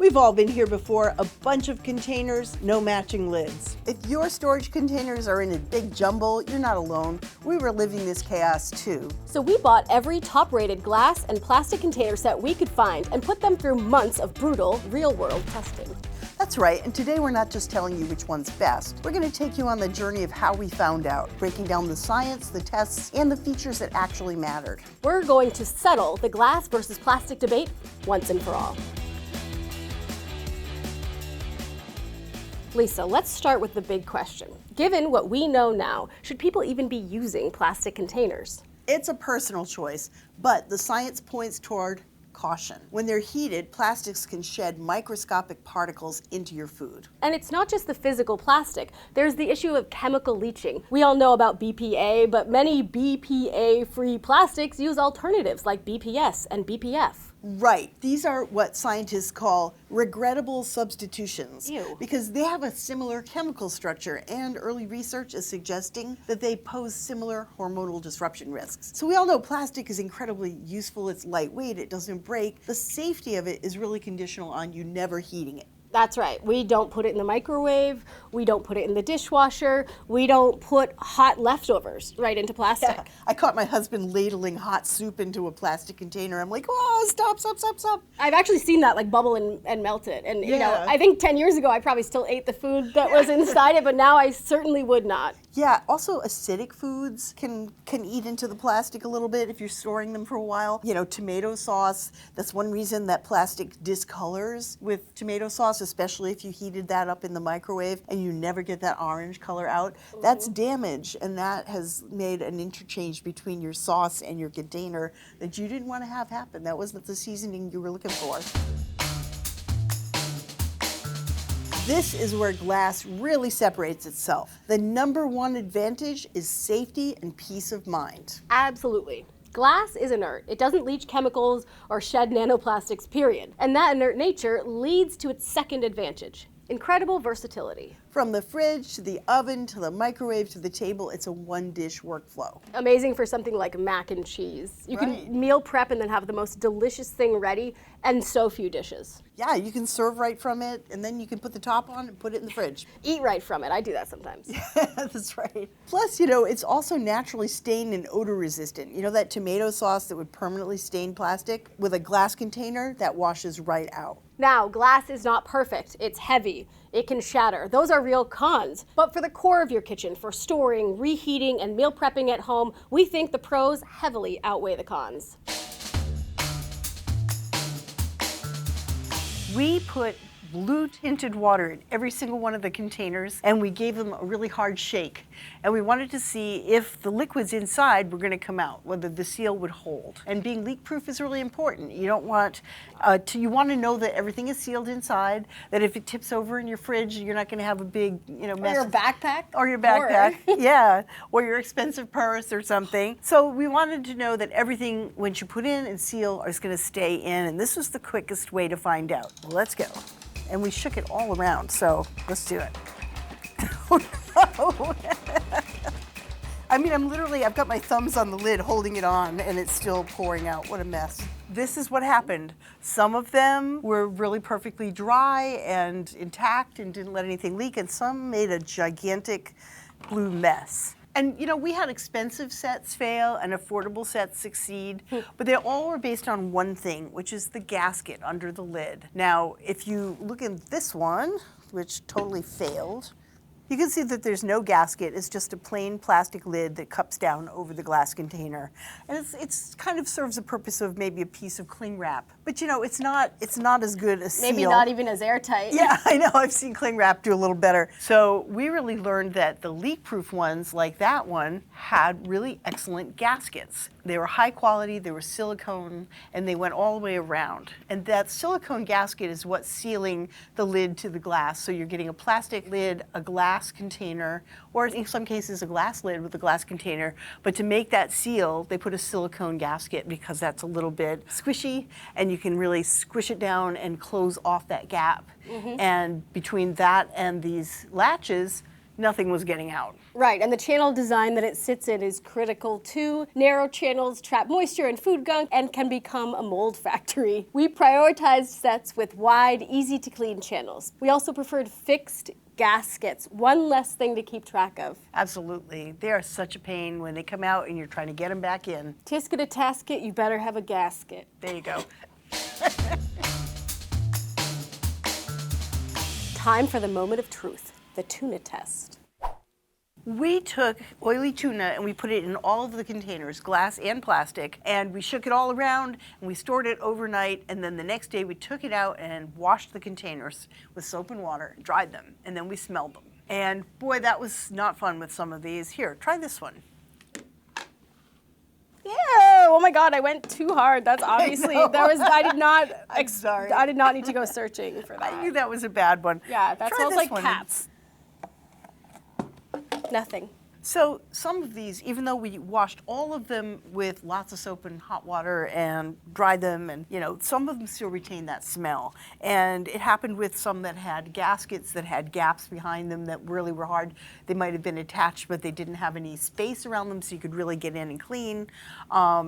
We've all been here before, a bunch of containers, no matching lids. If your storage containers are in a big jumble, you're not alone. We were living this chaos too. So we bought every top-rated glass and plastic container set we could find and put them through months of brutal, real-world testing. That's right, and today we're not just telling you which one's best. We're going to take you on the journey of how we found out, breaking down the science, the tests, and the features that actually mattered. We're going to settle the glass versus plastic debate once and for all. Lisa, let's start with the big question. Given what we know now, should people even be using plastic containers? It's a personal choice, but the science points toward caution. When they're heated, plastics can shed microscopic particles into your food. And it's not just the physical plastic. There's the issue of chemical leaching. We all know about BPA, but many BPA-free plastics use alternatives like BPS and BPF. Right. These are what scientists call regrettable substitutions. Ew. Because they have a similar chemical structure, and early research is suggesting that they pose similar hormonal disruption risks. So we all know plastic is incredibly useful. It's lightweight. It doesn't break. The safety of it is really conditional on you never heating it. That's right. We don't put it in the microwave. We don't put it in the dishwasher. We don't put hot leftovers right into plastic. Yeah. I caught my husband ladling hot soup into a plastic container. I'm like, oh, stop. I've actually seen that like bubble and melt it. And you know, Yeah. I think 10 years ago I probably still ate the food that was inside it, but now I certainly would not. Yeah, also acidic foods can eat into the plastic a little bit if you're storing them for a while. You know, tomato sauce, that's one reason that plastic discolors with tomato sauce, especially if you heated that up in the microwave and you never get that orange color out. That's damage, and that has made an interchange between your sauce and your container that you didn't want to have happen. That wasn't the seasoning you were looking for. This is where glass really separates itself. The number one advantage is safety and peace of mind. Absolutely. Glass is inert. It doesn't leach chemicals or shed nanoplastics, period. And that inert nature leads to its second advantage: incredible versatility. From the fridge to the oven to the microwave to the table, it's a one-dish workflow. Amazing for something like mac and cheese. You Right. can meal prep and then have the most delicious thing ready, and so few dishes. Yeah, you can serve right from it, and then you can put the top on and put it in the fridge. Eat right from it. I do that sometimes. That's right. Plus, you know, it's also naturally stain and odor resistant. You know that tomato sauce that would permanently stain plastic? With a glass container, that washes right out. Now, glass is not perfect. It's heavy. It can shatter. Those are real cons. But for the core of your kitchen, for storing, reheating, and meal prepping at home, we think the pros heavily outweigh the cons. We put blue tinted water in every single one of the containers, and we gave them a really hard shake. And we wanted to see if the liquids inside were going to come out, whether the seal would hold. And being leak proof is really important. You don't want you want to know that everything is sealed inside, that if it tips over in your fridge, you're not going to have a big, mess. Or your backpack. Or your backpack, yeah, or your expensive purse or something. So we wanted to know that everything, once you put in and seal, is going to stay in, and this was the quickest way to find out. Well, let's go. And we shook it all around, so let's do it. Oh, no. I mean, I've got my thumbs on the lid holding it on, and it's still pouring out. What a mess. This is what happened. Some of them were really perfectly dry and intact and didn't let anything leak, and some made a gigantic blue mess. And we had expensive sets fail and affordable sets succeed, but they all were based on one thing, which is the gasket under the lid. Now, if you look at this one, which totally failed, you can see that there's no gasket. It's just a plain plastic lid that cups down over the glass container. And it's kind of serves the purpose of maybe a piece of cling wrap. But it's not as good a seal. Maybe not even as airtight. Yeah, I know. I've seen cling wrap do a little better. So we really learned that the leak-proof ones, like that one, had really excellent gaskets. They were high quality, they were silicone, and they went all the way around. And that silicone gasket is what's sealing the lid to the glass. So you're getting a plastic lid, a glass container, or in some cases a glass lid with a glass container. But to make that seal, they put a silicone gasket because that's a little bit squishy, and you can really squish it down and close off that gap. And between that and these latches, nothing was getting out. Right, and the channel design that it sits in is critical too. Narrow channels trap moisture and food gunk and can become a mold factory. We prioritized sets with wide, easy to clean channels. We also preferred fixed gaskets, one less thing to keep track of. Absolutely. They are such a pain when they come out and you're trying to get them back in. Tisket a tasket, you better have a gasket. There you go. Time for the moment of truth, the tuna test. We took oily tuna and we put it in all of the containers, glass and plastic, and we shook it all around and we stored it overnight, and then the next day we took it out and washed the containers with soap and water, dried them, and then we smelled them. And boy, that was not fun with some of these. Here, try this one. Ew, oh my God, I went too hard. That's obviously, I did not, I'm sorry. I did not need to go searching for that. I knew that was a bad one. Yeah, that Try smells this like one. cats. Nothing. So some of these, even though we washed all of them with lots of soap and hot water and dried them, and some of them still retain that smell. And it happened with some that had gaskets that had gaps behind them that really were hard. They might have been attached, but they didn't have any space around them so you could really get in and clean.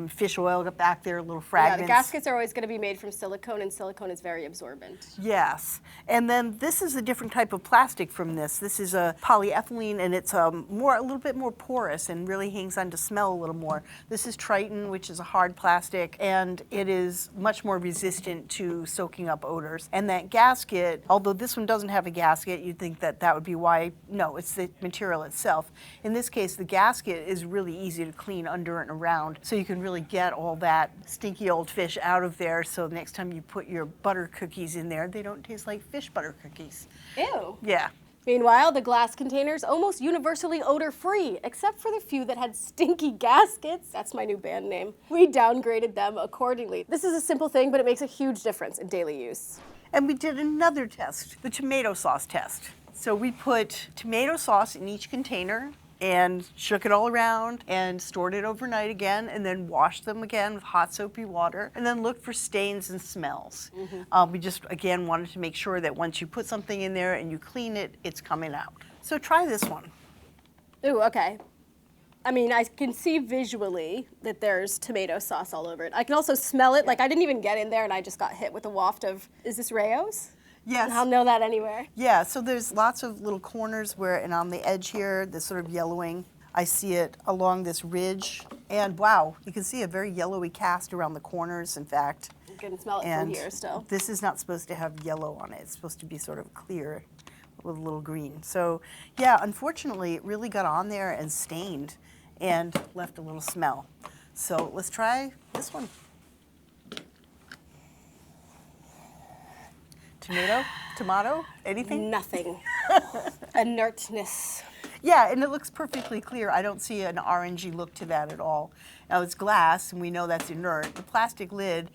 Fish oil got back there, little fragments. Yeah, the gaskets are always going to be made from silicone, and silicone is very absorbent. Yes. And then this is a different type of plastic from this. This is a polyethylene, and it's a little bit more porous and really hangs on to smell a little more. This is Triton, which is a hard plastic, and it is much more resistant to soaking up odors. And that gasket, although this one doesn't have a gasket, you'd think that that would be why. No, it's the material itself. In this case, the gasket is really easy to clean under and around, so you can really get all that stinky old fish out of there, so the next time you put your butter cookies in there, they don't taste like fish butter cookies. Ew. Yeah. Meanwhile, the glass containers almost universally odor-free, except for the few that had stinky gaskets. That's my new band name. We downgraded them accordingly. This is a simple thing, but it makes a huge difference in daily use. And we did another test, the tomato sauce test. So we put tomato sauce in each container and shook it all around and stored it overnight again, and then washed them again with hot soapy water, and then looked for stains and smells. We just, again, wanted to make sure that once you put something in there and you clean it, it's coming out. So try this one. Ooh, okay. I mean, I can see visually that there's tomato sauce all over it. I can also smell it. Like, I didn't even get in there and I just got hit with a waft of, is this Rayo's? Yes. I'll know that anywhere. Yeah, so there's lots of little corners where, and on the edge here, this sort of yellowing, I see it along this ridge. And wow, you can see a very yellowy cast around the corners, in fact. You can smell it And from here still. this is not supposed to have yellow on it. It's supposed to be sort of clear with a little green. So yeah, unfortunately, it really got on there and stained and left a little smell. So let's try this one. Tomato, anything? Nothing. Inertness. Yeah, and it looks perfectly clear. I don't see an orangey look to that at all. Now it's glass, and we know that's inert. The plastic lid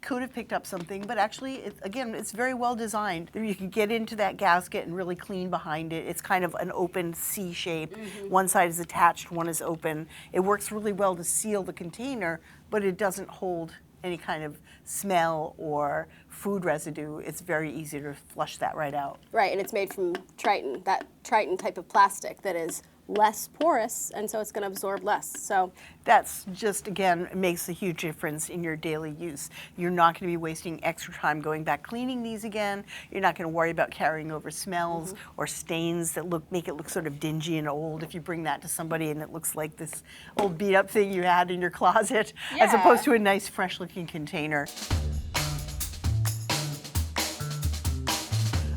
could have picked up something, but actually, again, it's very well designed. You can get into that gasket and really clean behind it. It's kind of an open C shape. One side is attached, one is open. It works really well to seal the container, but it doesn't hold any kind of smell or food residue. It's very easy to flush that right out. Right, and it's made from Triton, that Triton type of plastic that is less porous, and so it's going to absorb less. So that's just, again, makes a huge difference in your daily use. You're not going to be wasting extra time going back cleaning these again. You're not going to worry about carrying over smells or stains that make it look sort of dingy and old if you bring that to somebody and it looks like this old beat up thing you had in your closet, as opposed to a nice fresh looking container.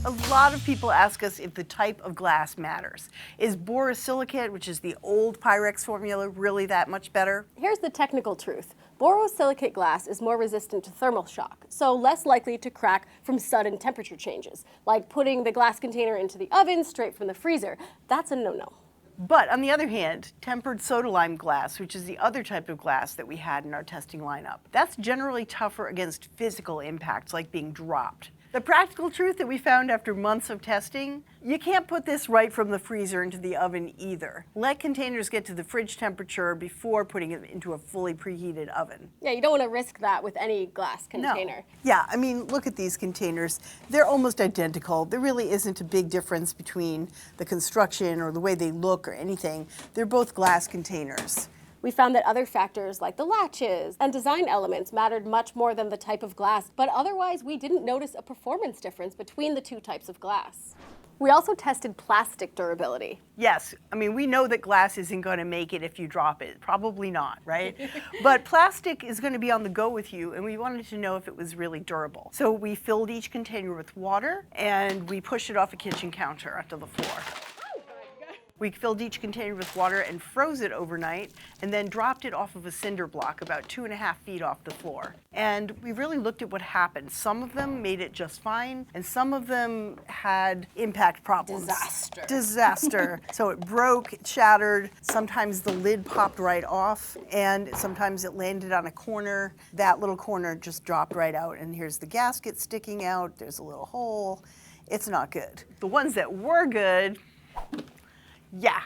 A lot of people ask us if the type of glass matters. Is borosilicate, which is the old Pyrex formula, really that much better? Here's the technical truth. Borosilicate glass is more resistant to thermal shock, so less likely to crack from sudden temperature changes, like putting the glass container into the oven straight from the freezer. That's a no-no. But on the other hand, tempered soda lime glass, which is the other type of glass that we had in our testing lineup, that's generally tougher against physical impacts like being dropped. The practical truth that we found after months of testing, you can't put this right from the freezer into the oven either. Let containers get to the fridge temperature before putting it into a fully preheated oven. Yeah, you don't want to risk that with any glass container. No. Yeah, I mean, look at these containers. They're almost identical. There really isn't a big difference between the construction or the way they look or anything. They're both glass containers. We found that other factors like the latches and design elements mattered much more than the type of glass, but otherwise we didn't notice a performance difference between the two types of glass. We also tested plastic durability. Yes, I mean, we know that glass isn't going to make it if you drop it. Probably not, right? But plastic is going to be on the go with you, and we wanted to know if it was really durable. So we filled each container with water, and we pushed it off a kitchen counter onto the floor. We filled each container with water and froze it overnight, and then dropped it off of a cinder block about 2.5 feet off the floor. And we really looked at what happened. Some of them made it just fine, and some of them had impact problems. Disaster. So it broke, it shattered. Sometimes the lid popped right off, and sometimes it landed on a corner. That little corner just dropped right out, and here's the gasket sticking out. There's a little hole. It's not good. The ones that were good, yeah,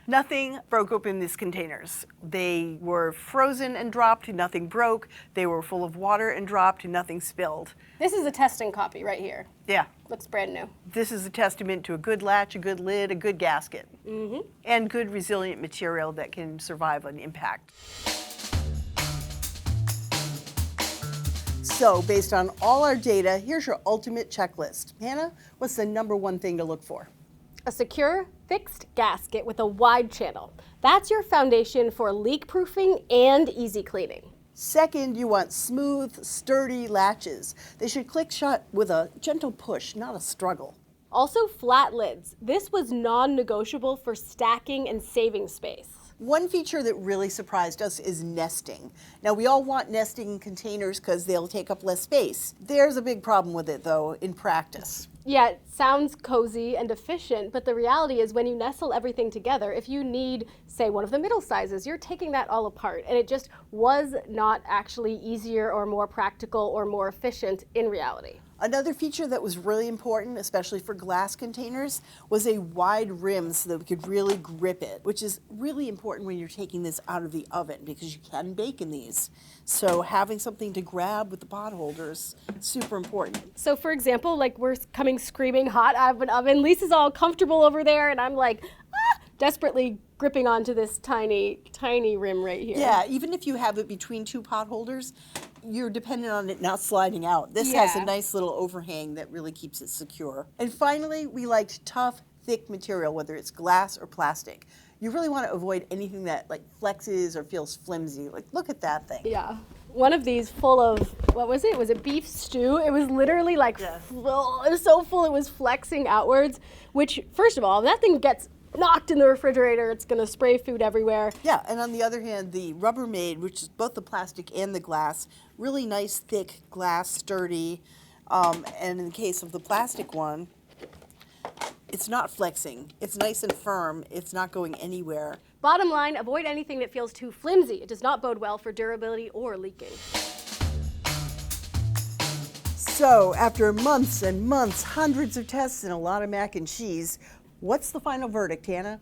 nothing broke open these containers. They were frozen and dropped, nothing broke. They were full of water and dropped, nothing spilled. This is a testing copy right here. Yeah. Looks brand new. This is a testament to a good latch, a good lid, a good gasket, and good resilient material that can survive an impact. So based on all our data, here's your ultimate checklist. Hannah, what's the #1 thing to look for? A secure, fixed gasket with a wide channel. That's your foundation for leak-proofing and easy cleaning. Second, you want smooth, sturdy latches. They should click shut with a gentle push, not a struggle. Also, flat lids. This was non-negotiable for stacking and saving space. One feature that really surprised us is nesting. Now, we all want nesting containers because they'll take up less space. There's a big problem with it, though, in practice. Yeah, it sounds cozy and efficient, but the reality is when you nestle everything together, if you need, say, one of the middle sizes, you're taking that all apart, and it just was not actually easier or more practical or more efficient in reality. Another feature that was really important, especially for glass containers, was a wide rim so that we could really grip it, which is really important when you're taking this out of the oven because you can bake in these. So having something to grab with the pot holders, super important. So for example, like we're coming screaming hot out of an oven, Lisa's all comfortable over there, and I'm like, desperately gripping onto this tiny, tiny rim right here. Yeah, even if you have it between two pot holders, you're dependent on it not sliding out. This has a nice little overhang that really keeps it secure. And finally, we liked tough, thick material, whether it's glass or plastic. You really want to avoid anything that like flexes or feels flimsy. Like, look at that thing. Yeah. One of these full of, what was it? Was it beef stew? It was literally like, full, it was so full it was flexing outwards, which, first of all, that thing gets knocked in the refrigerator, it's going to spray food everywhere. Yeah, and on the other hand, the Rubbermaid, which is both the plastic and the glass, really nice, thick glass, sturdy. And in the case of the plastic one, it's not flexing. It's nice and firm. It's not going anywhere. Bottom line, avoid anything that feels too flimsy. It does not bode well for durability or leaking. So, after months and months, hundreds of tests, and a lot of mac and cheese, what's the final verdict, Hannah?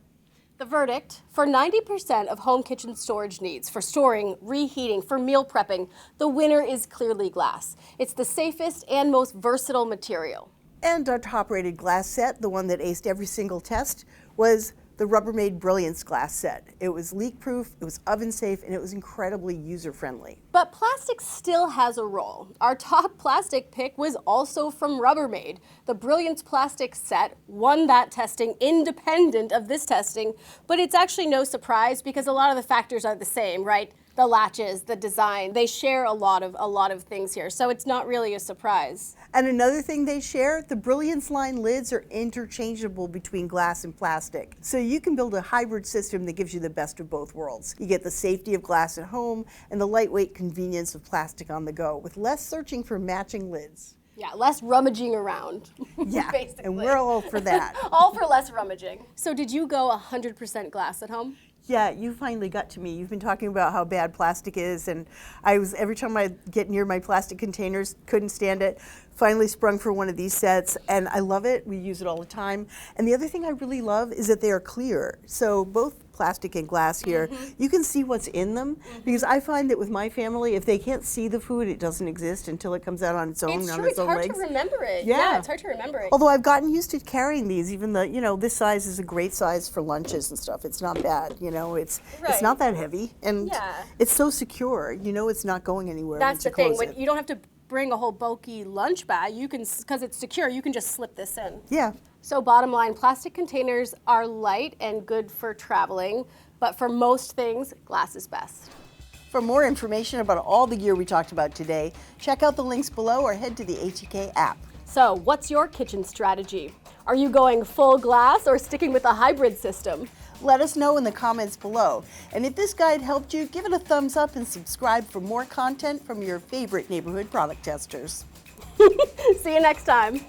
The verdict, for 90% of home kitchen storage needs, for storing, reheating, for meal prepping, the winner is clearly glass. It's the safest and most versatile material. And our top-rated glass set, the one that aced every single test, was the Rubbermaid Brilliance glass set. It was leak-proof, it was oven-safe, and it was incredibly user-friendly. But plastic still has a role. Our top plastic pick was also from Rubbermaid. The Brilliance plastic set won that testing independent of this testing, but it's actually no surprise because a lot of the factors are the same, right? The latches, the design, they share a lot of things here, so it's not really a surprise. And another thing they share, the Brilliance line lids are interchangeable between glass and plastic. So you can build a hybrid system that gives you the best of both worlds. You get the safety of glass at home and the lightweight convenience of plastic on the go, with less searching for matching lids. Yeah, less rummaging around. Yeah, basically. and we're all for that. All for less rummaging. So did you go 100% glass at home? Yeah, you finally got to me. You've been talking about how bad plastic is, and every time I get near my plastic containers, couldn't stand it. Finally sprung for one of these sets, and I love it. We use it all the time. And the other thing I really love is that they are clear. So both plastic and glass here, you can see what's in them, because I find that with my family, if they can't see the food, it doesn't exist until it comes out on its own, It's on true, its it's own hard legs. to remember it. Yeah. It's hard to remember it. Although I've gotten used to carrying these, even the, this size is a great size for lunches and stuff. It's not bad, it's Right. not that heavy, and Yeah. it's so secure. It's not going anywhere. That's once the you thing. close When it. you don't have to bring a whole bulky lunch bag, you can, because it's secure, you can just slip this in. Yeah. So bottom line, plastic containers are light and good for traveling, but for most things, glass is best. For more information about all the gear we talked about today, check out the links below or head to the HEK app. So what's your kitchen strategy? Are you going full glass or sticking with a hybrid system? Let us know in the comments below. And if this guide helped you, give it a thumbs up and subscribe for more content from your favorite neighborhood product testers. See you next time.